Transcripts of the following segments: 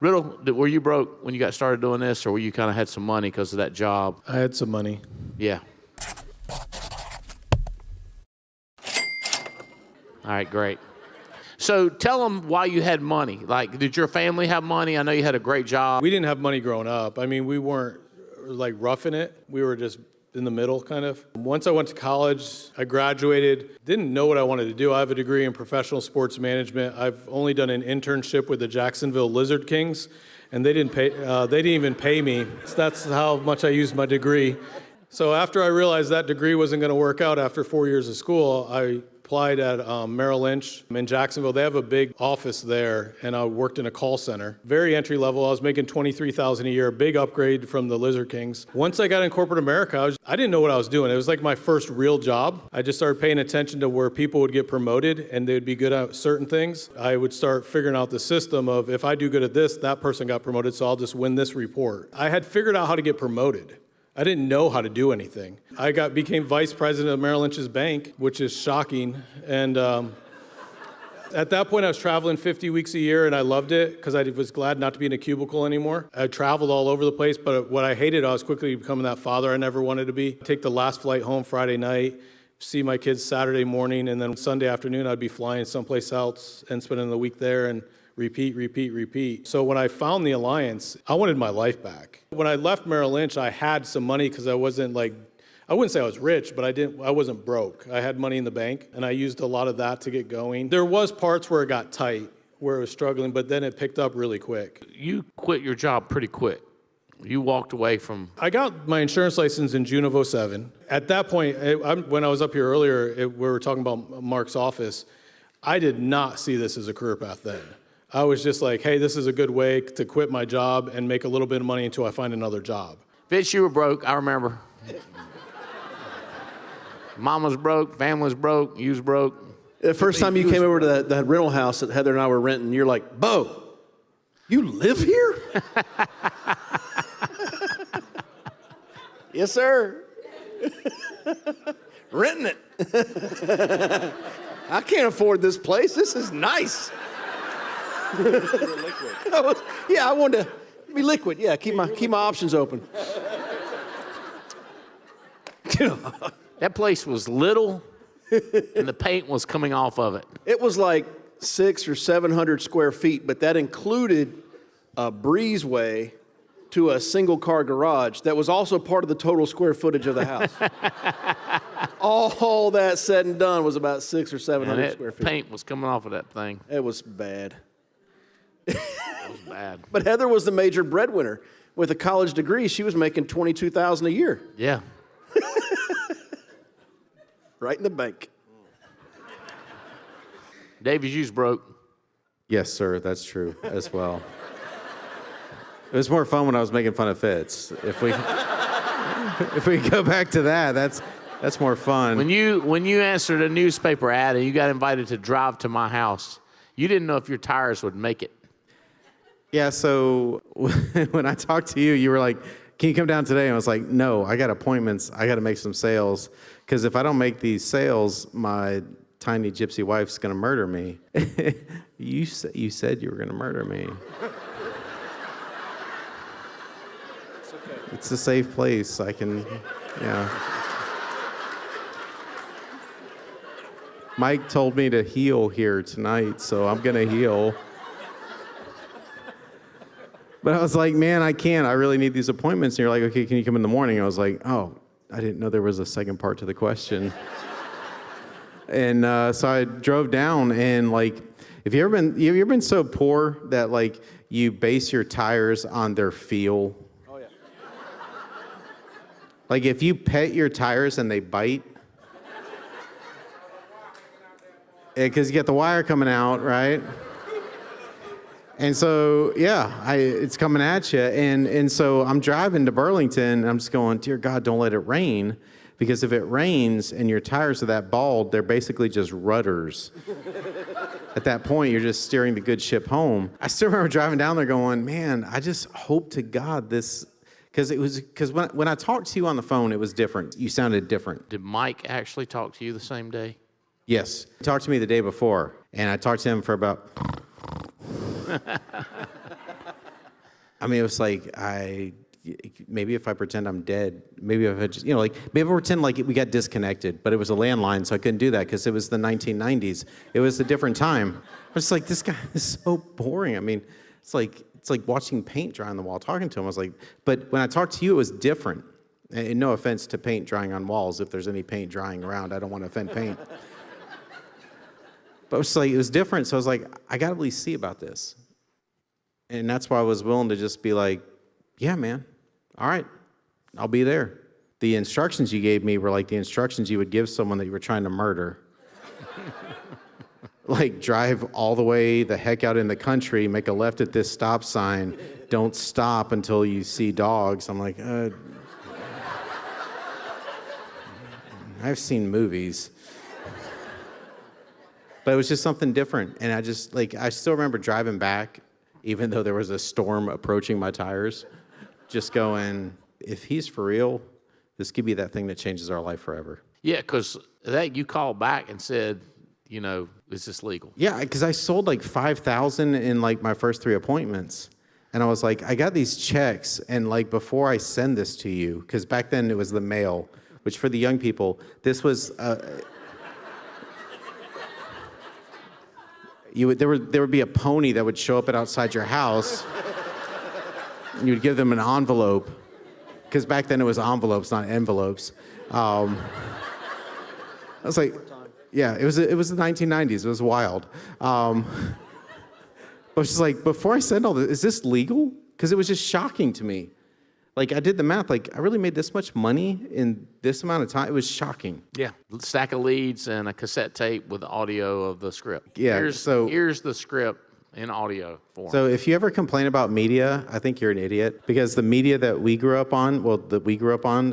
Riddle, were you broke when you got started doing this, or were you kind of had some money because of that job? I had some money. Yeah. All right, great. So tell them why you had money. Like, did your family have money? I know you had a great job. We didn't have money growing up. I mean, we weren't like roughing it. We were just in the middle, kind of. Once I went to college, I graduated, didn't know what I wanted to do. I have a degree in professional sports management. I've only done an internship with the Jacksonville Lizard Kings, and they didn't even pay me. So that's how much I used my degree. So after I realized that degree wasn't going to work out after 4 years of school, I applied at Merrill Lynch in Jacksonville. They have a big office there, and I worked in a call center. Very entry level. I was making $23,000 a year, big upgrade from the Lizard Kings. Once I got in corporate America, I didn't know what I was doing. It was like my first real job. I just started paying attention to where people would get promoted and they would be good at certain things. I would start figuring out the system of, if I do good at this, that person got promoted, so I'll just win this report. I had figured out how to get promoted. I didn't know how to do anything. I became vice president of Merrill Lynch's bank, which is shocking. And at that point, I was traveling 50 weeks a year, and I loved it because I was glad not to be in a cubicle anymore. I traveled all over the place, but what I hated, I was quickly becoming that father I never wanted to be. Take the last flight home Friday night, see my kids Saturday morning, and then Sunday afternoon, I'd be flying someplace else and spending the week there, and repeat. So when I found the Alliance, I wanted my life back. When I left Merrill Lynch, I had some money because I wasn't like, I wouldn't say I was rich, but I wasn't broke. I had money in the bank, and I used a lot of that to get going. There was parts where it got tight, where it was struggling, but then it picked up really quick. You quit your job pretty quick. You walked away from... I got my insurance license in June of 2007. At that point, when I was up here earlier, we were talking about Mark's office. I did not see this as a career path then. I was just like, hey, this is a good way to quit my job and make a little bit of money until I find another job. Bitch, you were broke, I remember. Mom was broke, family was broke, you was broke. The first time you came over to that rental house that Heather and I were renting, you're like, Bo, you live here? Yes, sir. Renting it. I can't afford this place. This is nice. I wanted to be liquid. Yeah, keep my options open. That place was little, and the paint was coming off of it. It was like 600 or 700 square feet, but that included a breezeway to a single-car garage that was also part of the total square footage of the house. All that said and done was about 600 or 700 square feet. Paint was coming off of that thing. It was bad. It was bad. But Heather was the major breadwinner. With a college degree, she was making $22,000 a year. Yeah. Right in the bank. David, you was broke. Yes, sir, that's true as well. It was more fun when I was making fun of Fitz. If we go back to that, that's more fun. When you answered a newspaper ad and you got invited to drive to my house, you didn't know if your tires would make it. Yeah, so when I talked to you, you were like, can you come down today? And I was like, no, I got appointments. I got to make some sales. Because if I don't make these sales, my tiny gypsy wife's going to murder me. You said you were going to murder me. It's okay. It's a safe place. I can, Mike told me to heal here tonight, so I'm going to heal. But I was like, man, I can't. I really need these appointments. And you're like, okay, can you come in the morning? I was like, oh, I didn't know there was a second part to the question. And so I drove down, and like, have you ever been so poor that like you base your tires on their feel? Oh, yeah. Like if you pet your tires and they bite, because you get the wire coming out, right? And so, it's coming at you. And so I'm driving to Burlington, and I'm just going, dear God, don't let it rain. Because if it rains and your tires are that bald, they're basically just rudders. At that point, you're just steering the good ship home. I still remember driving down there going, man, I just hope to God this, because when I talked to you on the phone, it was different. You sounded different. Did Mike actually talk to you the same day? Yes. He talked to me the day before, and I talked to him for about... I mean, it was like maybe if I pretend I'm dead, maybe if I just, like maybe pretend like we got disconnected, but it was a landline, so I couldn't do that because it was the 1990s. It was a different time. I was like, this guy is so boring. I mean, it's like watching paint dry on the wall, talking to him. I was like, but when I talked to you, it was different. And no offense to paint drying on walls. If there's any paint drying around, I don't want to offend paint. But it was different. So I was like, I got to at least see about this. And that's why I was willing to just be like, yeah, man, all right, I'll be there. The instructions you gave me were like the instructions you would give someone that you were trying to murder. Like, drive all the way the heck out in the country, make a left at this stop sign, don't stop until you see dogs. I'm like, I've seen movies. But it was just something different. And I still remember driving back, even though there was a storm approaching my tires, just going, if he's for real, this could be that thing that changes our life forever. Yeah, because you called back and said, is this legal? Yeah, because I sold like 5,000 in like my first 3 appointments. And I was like, I got these checks, and like before I send this to you, because back then it was the mail, which for the young people, this was... there would be a pony that would show up outside your house, and you would give them an envelope, because back then it was envelopes, not envelopes. I was like, yeah, it was the 1990s. It was wild. But it's just like, before I send all this, is this legal? Because it was just shocking to me. Like, I did the math. Like, I really made this much money in this amount of time. It was shocking. Yeah, stack of leads and a cassette tape with the audio of the script. Yeah, here's the script in audio form. So if you ever complain about media, I think you're an idiot, because the media that we grew up on,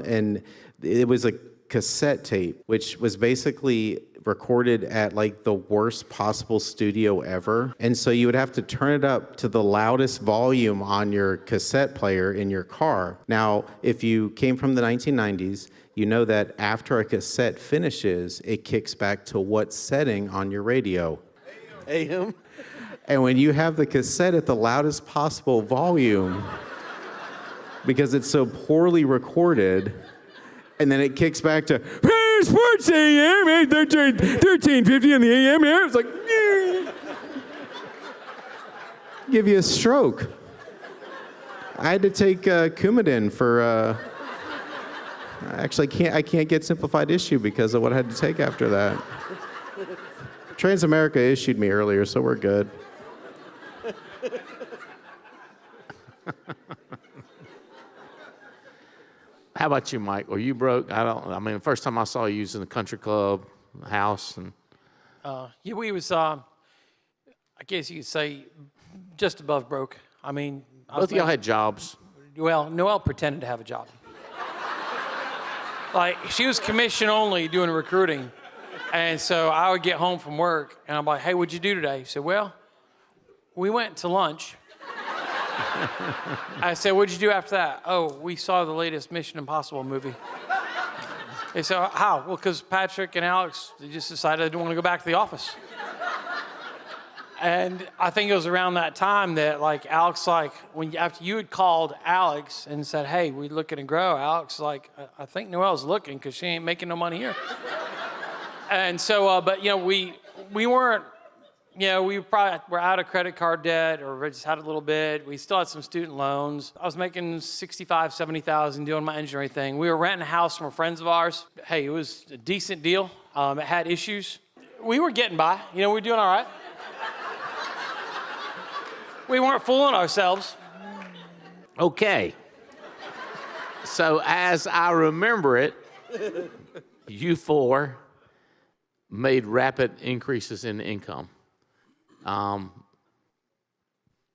and it was a cassette tape, which was basically recorded at like the worst possible studio ever. And so you would have to turn it up to the loudest volume on your cassette player in your car. Now, if you came from the 1990s, you know that after a cassette finishes, it kicks back to what setting on your radio? AM. And when you have the cassette at the loudest possible volume, because it's so poorly recorded, and then it kicks back to Sports AM, 1350 on the AM. It's like, give you a stroke. I had to take Coumadin for. Actually, I can't get simplified issue because of what I had to take after that. Transamerica issued me earlier, so we're good. How about you, Mike? Were you broke? I mean, the first time I saw you was in the country club house, and yeah, we was. I guess you could say just above broke. I mean, both of y'all had jobs. Well, Noelle pretended to have a job. Like, she was commission only doing recruiting, and so I would get home from work, and I'm like, "Hey, what'd you do today?" She said, "Well, we went to lunch." I said, "What'd you do after that?" "Oh, we saw the latest Mission Impossible movie." They said, "How?" "Well, because Patrick and Alex, they just decided they didn't want to go back to the office." And I think it was around that time that, like, Alex, like, after you had called Alex and said, "Hey, we looking to grow," Alex, like, "I think Noelle's looking because she ain't making no money here." And so, but, we weren't, we probably were out of credit card debt, or we just had a little bit. We still had some student loans. I was making $65,000, $70,000 doing my engineering thing. We were renting a house from friends of ours. Hey, it was a decent deal. It had issues. We were getting by. We were doing all right. We weren't fooling ourselves. Okay. So as I remember it, you four made rapid increases in income.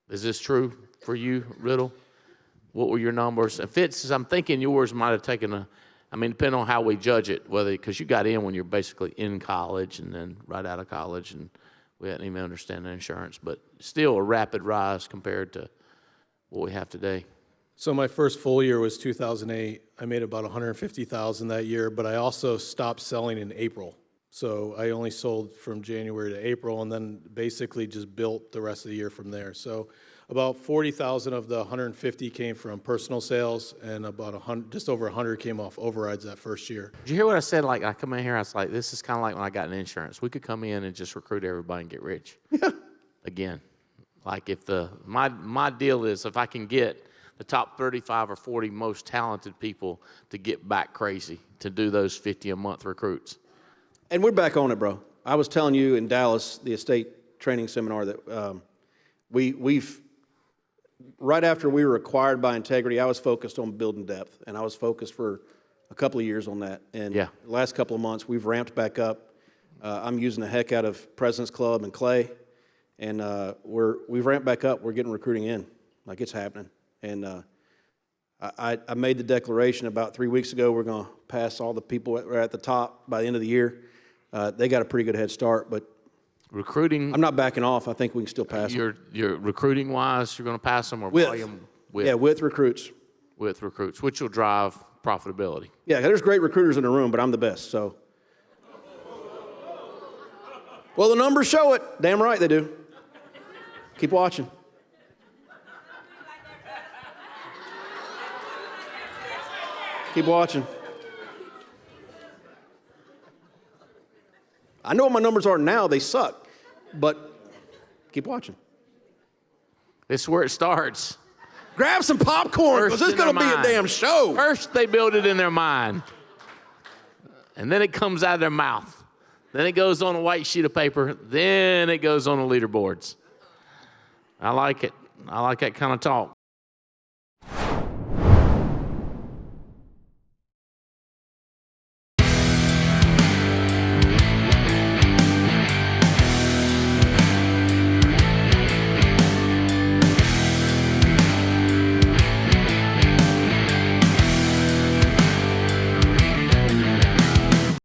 Is this true for you, Riddle? What were your numbers? And Fitz, I'm thinking yours might have taken depending on how we judge it, because you got in when you're basically in college and then right out of college, and we hadn't even understand the insurance, but still a rapid rise compared to what we have today. So my first full year was 2008. I made about $150,000 that year, but I also stopped selling in April. So I only sold from January to April, and then basically just built the rest of the year from there. So About 40,000 of the 150 came from personal sales, and about 100, just over 100 came off overrides that first year. Did you hear what I said? Like, I come in here, I was like, this is kind of like when I got in insurance. We could come in and just recruit everybody and get rich. Yeah. Again, like if my deal is if I can get the top 35 or 40 most talented people to get back crazy to do those 50 a month recruits. And we're back on it, bro. I was telling you in Dallas, the estate training seminar, that we've right after we were acquired by Integrity, I was focused on building depth, and I was focused for a couple of years on that. And yeah. The last couple of months, we've ramped back up. I'm using the heck out of President's Club and Clay, and we've ramped back up. We're getting recruiting in, like it's happening. And I made the declaration about 3 weeks ago. We're going to pass all the people that are at the top by the end of the year. They got a pretty good head start, but recruiting. I'm not backing off. I think we can still pass them. You're recruiting wise, you're going to pass them or volume with? Yeah, with recruits. With recruits, which will drive profitability. Yeah, there's great recruiters in the room, but I'm the best, so. Well, the numbers show it. Damn right they do. Keep watching. Keep watching. I know what my numbers are now. They suck, but keep watching. This is where it starts. Grab some popcorn, because this is going to be a damn show. First, they build it in their mind, and then it comes out of their mouth. Then it goes on a white sheet of paper. Then it goes on the leaderboards. I like it. I like that kind of talk.